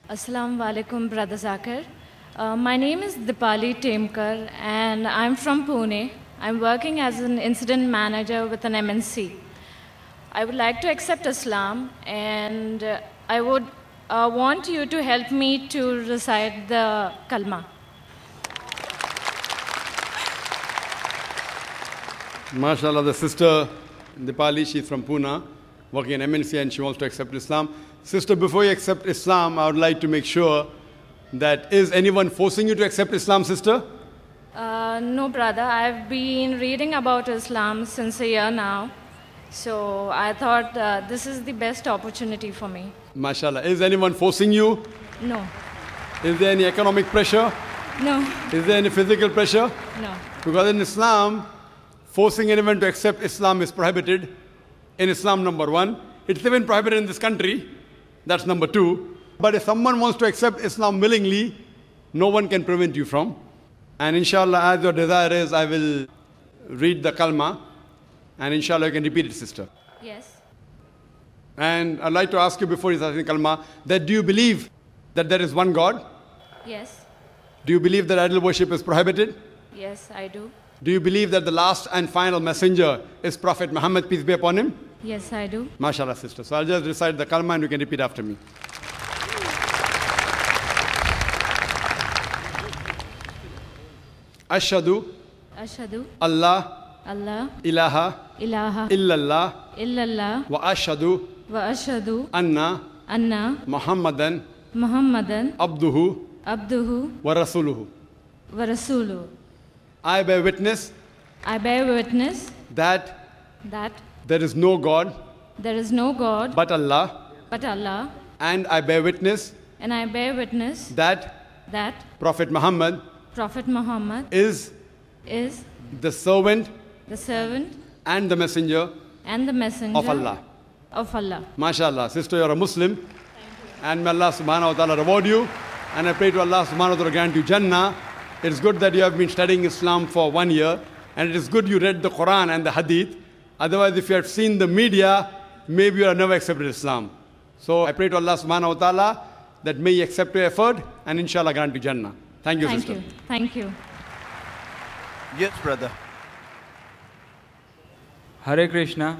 Assalamu alaikum, Brother Zakir. My name is Dipali Temkar and I'm from Pune. I'm working as an incident manager with an MNC. I would like to accept Islam and I would want you to help me to recite the kalma. MashaAllah, the sister Dipali, she's from Pune, working in MNC and she wants to accept Islam. Sister, before you accept Islam, I would like to make sure that is anyone forcing you to accept Islam, sister? No, brother. I've been reading about Islam since a year now. So I thought this is the best opportunity for me. MashaAllah. Is anyone forcing you? No. Is there any economic pressure? No. Is there any physical pressure? No. Because in Islam, forcing anyone to accept Islam is prohibited. In Islam, number one. It's even prohibited in this country. That's number two. But if someone wants to accept Islam willingly, no one can prevent you from. And inshallah, as your desire is, I will read the kalma. And inshallah, you can repeat it, sister. Yes. And I'd like to ask you before you start the kalma, that do you believe that there is one God? Yes. Do you believe that idol worship is prohibited? Yes, I do. Do you believe that the last and final messenger is Prophet Muhammad, peace be upon him? Yes, I do. MashaAllah, sister. So I'll just recite the kalma and you can repeat after me. Ashhadu Ashhadu Allah Allah ilaha ilaha illallah illallah wa ashhadu wa ashhadu anna anna Muhammadan Muhammadan abduhu abduhu wa rasuluhu. wa rasuluhu. I bear witness I bear witness that that there is no God there is no God but Allah, but Allah, and I bear witness and I bear witness that that Prophet Muhammad Prophet Muhammad is is the servant the servant and the messenger and the messenger of Allah. Of Allah. MashaAllah. Sister, you're a Muslim. And may Allah subhanahu wa ta'ala reward you. And I pray to Allah subhanahu wa ta'ala grant you Jannah. It's good that you have been studying Islam for 1 year. And it is good you read the Quran and the Hadith. Otherwise, if you had seen the media, maybe you have never accepted Islam. So I pray to Allah subhanahu wa ta'ala that may He accept your effort and inshallah grant you Jannah. Thank you, sister. Thank you. Yes, brother. Hare Krishna.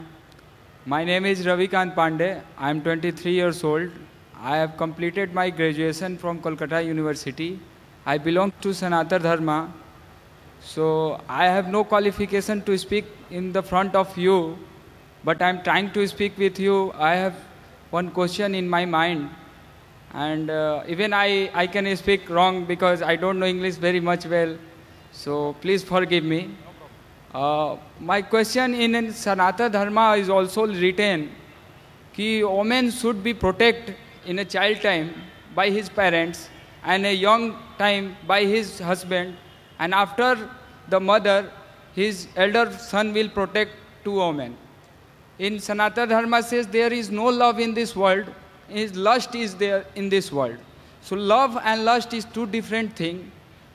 My name is Ravikant Pandey. I am 23 years old. I have completed my graduation from Kolkata University. I belong to Sanatana Dharma. So I have no qualification to speak in the front of you, but I am trying to speak with you. I have one question in my mind. And even I can speak wrong because I don't know English very much well. So please forgive me. My question in Sanatana Dharma is also written that women should be protected in a child time by his parents and a young time by his husband, and after the mother, his elder son will protect two women. In Sanatana Dharma says there is no love in this world, lust is there in this world. So love and lust is two different things.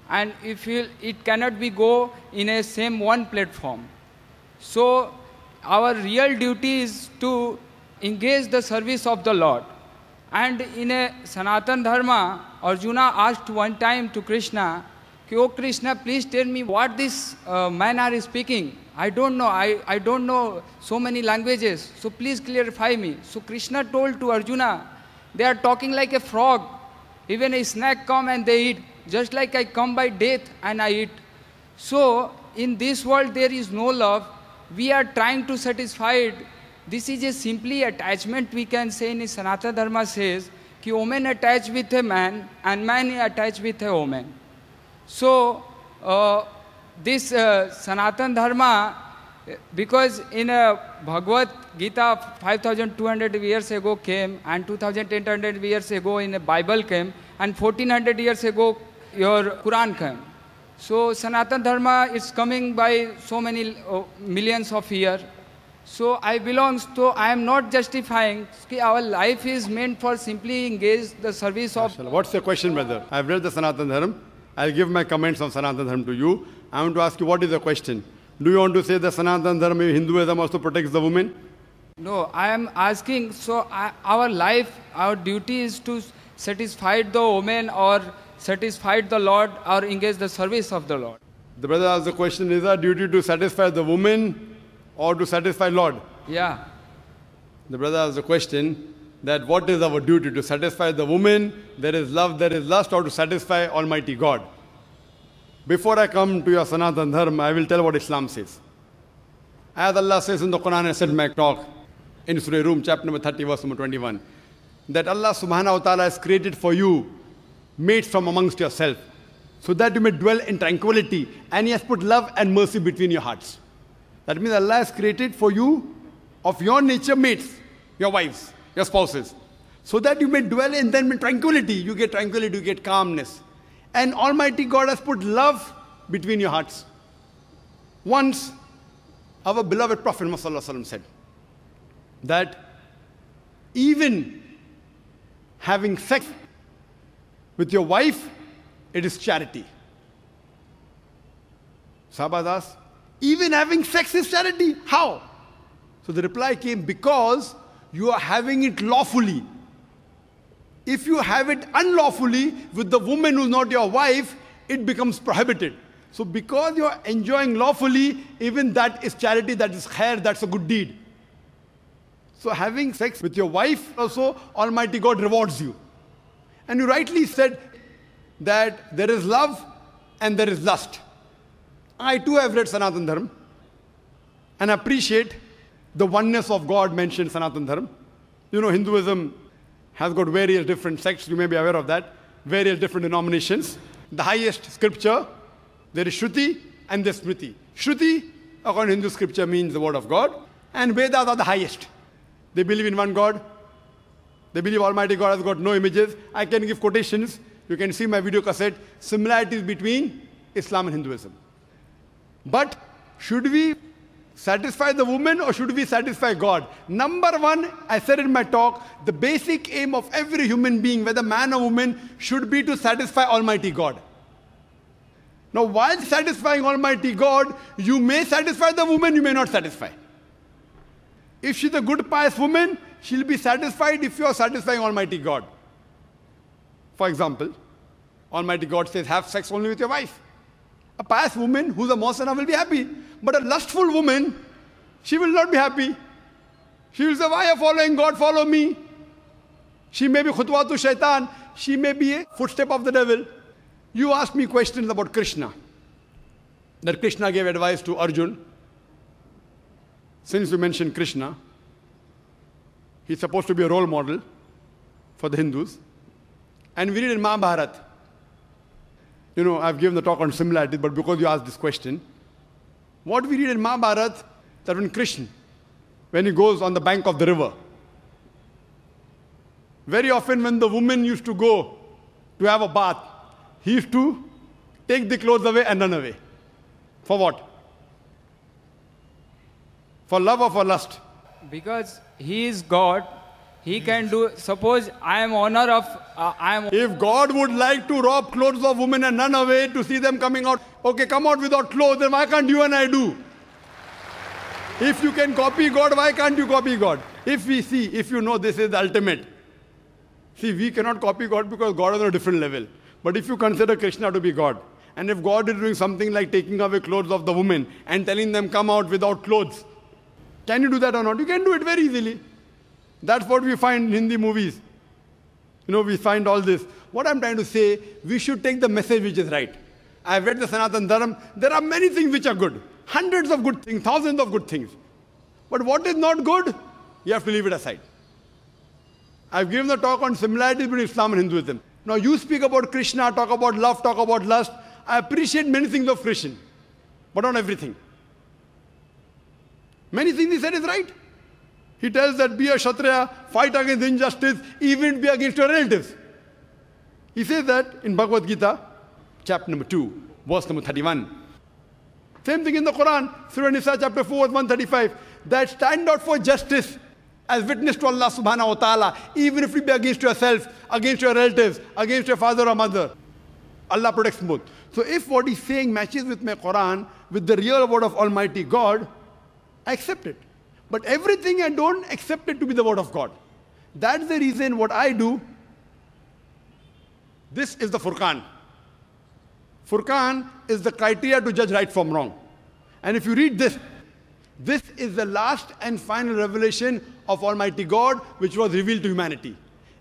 And if it cannot be go in a same one platform. So our real duty is to engage the service of the Lord. And in a Sanatana Dharma, Arjuna asked one time to Krishna, "Oh Krishna, please tell me what this man are speaking. I don't know. I don't know so many languages. So please clarify me." So Krishna told to Arjuna, "They are talking like a frog. Even a snake come and they eat. Just like I come by death and I eat." So in this world there is no love. We are trying to satisfy it. This is a simply attachment, we can say. In Sanatana Dharma says that woman attached with a man and man attached with a woman. So this Sanatana Dharma, because in Bhagavad Gita 5,200 years ago came, and 2,800 years ago in the Bible came, and 1,400 years ago your Quran came. So Sanatana Dharma is coming by so many millions of years. So I am not justifying that our life is meant for simply engage the service of... What's your question, brother? I've read the Sanatana Dharma. I'll give my comments on Sanatana Dharma to you. I want to ask you, what is the question? Do you want to say that Sanatana Dharma, Hinduism also protects the woman? No, I am asking, so our life, our duty is to satisfied the woman or satisfied the Lord or engage the service of the Lord? The brother asked the question, is our duty to satisfy the woman or to satisfy Lord? Yeah. The brother asked the question that what is our duty, to satisfy the woman, there is love, there is lust, or to satisfy Almighty God? Before I come to your Sanatan Dharma, I will tell what Islam says. As Allah says in the Quran, I said in my talk in Surah Rum, chapter number 30, verse number 21, that Allah subhanahu wa ta'ala has created for you mates from amongst yourself, so that you may dwell in tranquility, and He has put love and mercy between your hearts. That means Allah has created for you of your nature mates, your wives, your spouses, so that you may dwell in them in tranquility. You get tranquility, you get calmness. And Almighty God has put love between your hearts. Once, our beloved Prophet Muhammad said that even having sex with your wife, it is charity. Sahabas asked, even having sex is charity? How? So the reply came, because you are having it lawfully. If you have it unlawfully with the woman who is not your wife, it becomes prohibited. So because you are enjoying lawfully, even that is charity, that is khair, that's a good deed. So having sex with your wife also, Almighty God rewards you. And you rightly said that there is love and there is lust. I too have read Sanatan Dharma and appreciate the oneness of God mentioned in Sanatan Dharma. You know, Hinduism has got various different sects, you may be aware of that, various different denominations. The highest scripture, there is Shruti and there is Smriti. Shruti, according to Hindu scripture, means the word of God, and Vedas are the highest. They believe in one God. They believe Almighty God has got no images. I can give quotations. You can see my video cassette, similarities between Islam and Hinduism. But should we satisfy the woman or should we satisfy God? Number one, I said in my talk, the basic aim of every human being, whether man or woman, should be to satisfy Almighty God. Now, while satisfying Almighty God, you may satisfy the woman, you may not satisfy. If she's a good, pious woman, she'll be satisfied if you are satisfying Almighty God. For example, Almighty God says, have sex only with your wife. A pious woman who's a Mohsana will be happy. But a lustful woman, she will not be happy. She will say, why are you following God? Follow me. She may be khutwatu shaitan. She may be a footstep of the devil. You asked me questions about Krishna. That Krishna gave advice to Arjun. Since you mentioned Krishna, he's supposed to be a role model for the Hindus. And we read in Mahabharata. You know, I've given the talk on similarities, but because you asked this question, what we read in Mahabharata, that when Krishna, when he goes on the bank of the river, very often when the woman used to go to have a bath, he used to take the clothes away and run away. For what? For love or for lust? Because he is God, he can do, suppose I am owner of, If God would like to rob clothes of women and run away to see them coming out, okay, come out without clothes, then why can't you and I do? If you can copy God, why can't you copy God? If we see, if you know this is the ultimate. See, we cannot copy God because God is on a different level. But if you consider Krishna to be God, and if God is doing something like taking away clothes of the women and telling them come out without clothes, can you do that or not? You can do it very easily. That's what we find in Hindi movies. You know, we find all this. What I'm trying to say, we should take the message which is right. I've read the Sanatan Dharma. There are many things which are good. Hundreds of good things, thousands of good things. But what is not good, you have to leave it aside. I've given the talk on similarities between Islam and Hinduism. Now you speak about Krishna, talk about love, talk about lust. I appreciate many things of Krishna, but not everything. Many things he said is right. He tells that be a Kshatriya, fight against injustice, even be against your relatives. He says that in Bhagavad Gita, chapter number 2, verse number 31. Same thing in the Quran, Surah Nisa, chapter 4, verse 135. That stand out for justice as witness to Allah subhanahu wa ta'ala, even if it be against yourself, against your relatives, against your father or mother. Allah protects both. So if what he's saying matches with my Quran, with the real word of Almighty God, I accept it. But everything I don't accept it to be the word of God. That's the reason what I do, This is the Furqan. Furqan is the criteria to judge right from wrong. And if you read this, this is the last and final revelation of Almighty God which was revealed to humanity.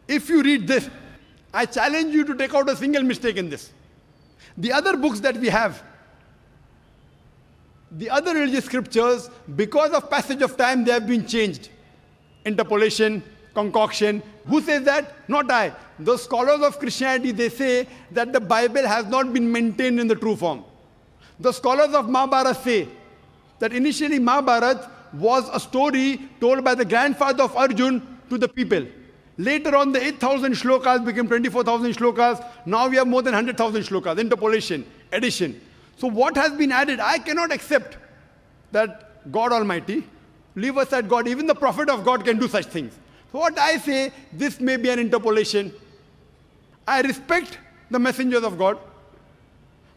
If you read this, I challenge you to take out a single mistake in this. The other books that we have, the other religious scriptures, because of passage of time, they have been changed. Interpolation, concoction. Who says that? Not I. The scholars of Christianity, they say that the Bible has not been maintained in the true form. The scholars of Mahabharata say that initially Mahabharata was a story told by the grandfather of Arjun to the people. Later on, the 8,000 shlokas became 24,000 shlokas. Now we have more than 100,000 shlokas. Interpolation, addition. So what has been added? I cannot accept that God Almighty, leave aside God, even the prophet of God can do such things. So what I say, this may be an interpolation. I respect the messengers of God.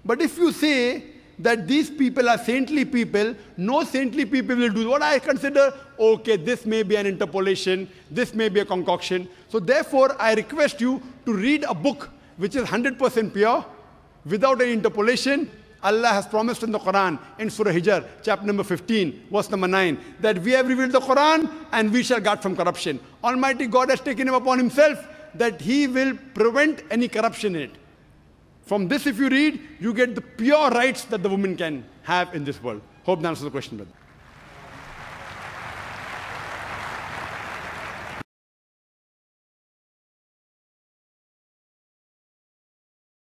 But if you say that these people are saintly people, no saintly people will do what I consider, okay, this may be an interpolation, this may be a concoction. So therefore, I request you to read a book which is 100% pure, without any interpolation. Allah has promised in the Quran, in Surah Hijr, chapter number 15, verse number 9, that we have revealed the Quran and we shall guard from corruption. Almighty God has taken him upon himself that he will prevent any corruption in it. From this, if you read, you get the pure rights that the woman can have in this world. Hope that answers the question, brother.